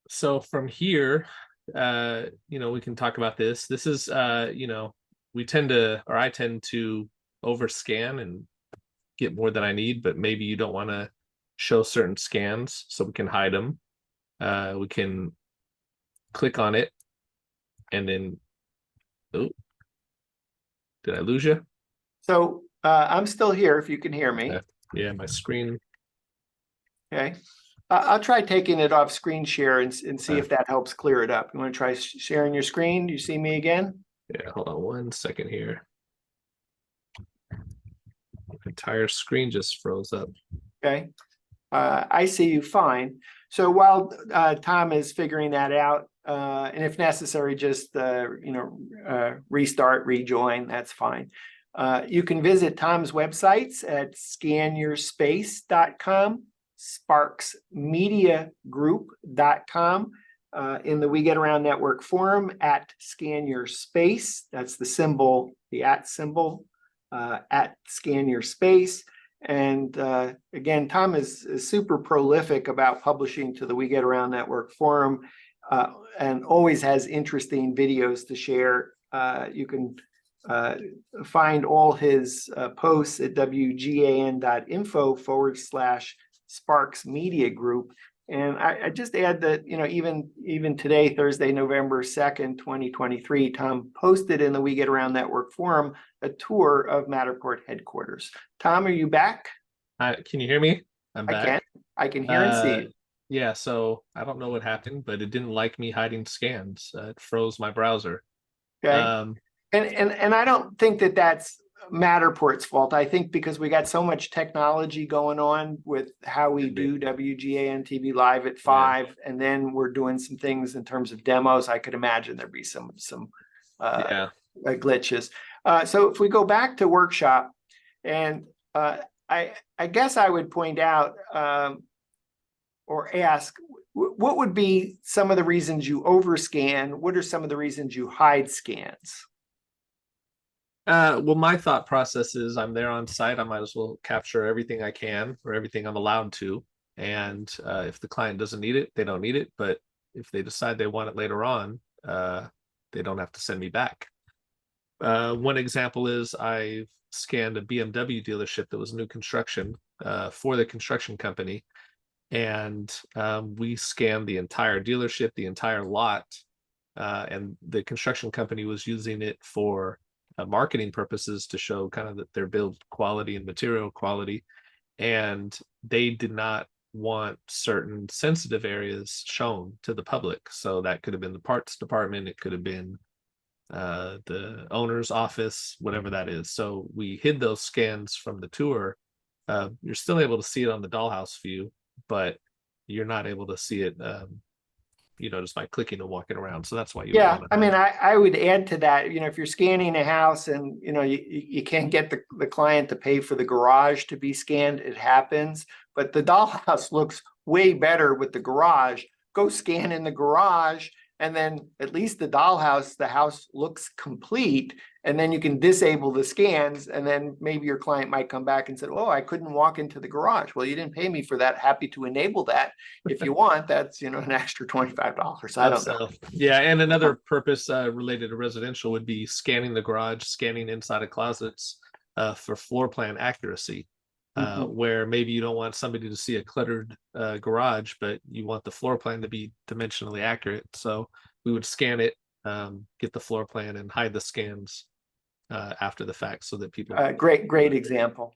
So from here, we can talk about this. This is, we tend to, or I tend to overscan and get more than I need, but maybe you don't want to show certain scans, so we can hide them. We can click on it and then, oh, did I lose you? So I'm still here if you can hear me. Yeah, my screen. Okay. I'll try taking it off screen share and see if that helps clear it up. You want to try sharing your screen? Do you see me again? Yeah, hold on 1 second here. The entire screen just froze up. Okay. I see you fine. So while Tom is figuring that out, and if necessary, just restart, rejoin, that's fine. You can visit Tom's websites at scanyourspace.com, sparksmediagroup.com, in the We Get Around Network forum at scanyourspace. That's the symbol, the @ symbol, at scanyourspace. And again, Tom is super prolific about publishing to the We Get Around Network forum, and always has interesting videos to share. You can find all his posts at wgan.info/Sparks Media Group. And I just add that, even today, Thursday, November 2nd, 2023, Tom posted in the We Get Around Network forum a tour of Matterport headquarters. Tom, are you back? Can you hear me? I'm back. I can hear and see you. Yeah, so I don't know what happened, but it didn't like me hiding scans. It froze my browser. Okay. And I don't think that that's Matterport's fault. I think because we got so much technology going on with how we do WGAN-TV live at 5, and then we're doing some things in terms of demos. I could imagine there'd be some glitches. So if we go back to workshop, and I guess I would point out or ask, what would be some of the reasons you overscan? What are some of the reasons you hide scans? Well, my thought process is I'm there on site. I might as well capture everything I can or everything I'm allowed to. And if the client doesn't need it, they don't need it. But if they decide they want it later on, they don't have to send me back. One example is I've scanned a BMW dealership that was new construction for the construction company. And we scanned the entire dealership, the entire lot. And the construction company was using it for marketing purposes to show kind of that their build quality and material quality, and they did not want certain sensitive areas shown to the public. So that could have been the parts department, it could have been the owner's office, whatever that is. So we hid those scans from the tour. You're still able to see it on the dollhouse view, but you're not able to see it just by clicking and walking around. So that's why you I mean, I would add to that, if you're scanning a house and you can't get the client to pay for the garage to be scanned, it happens. But the dollhouse looks way better with the garage. Go scan in the garage, and then at least the house looks complete, and then you can disable the scans, and then maybe your client might come back and say, oh, I couldn't walk into the garage. Well, you didn't pay me for that. Happy to enable that. If you want, that's an extra $25. I don't know. Yeah, and another purpose related to residential would be scanning the garage, scanning inside of closets for floor plan accuracy. Where maybe you don't want somebody to see a cluttered garage, but you want the floor plan to be dimensionally accurate. So we would scan it, get the floor plan, and hide the scans after the fact so that people. Great example.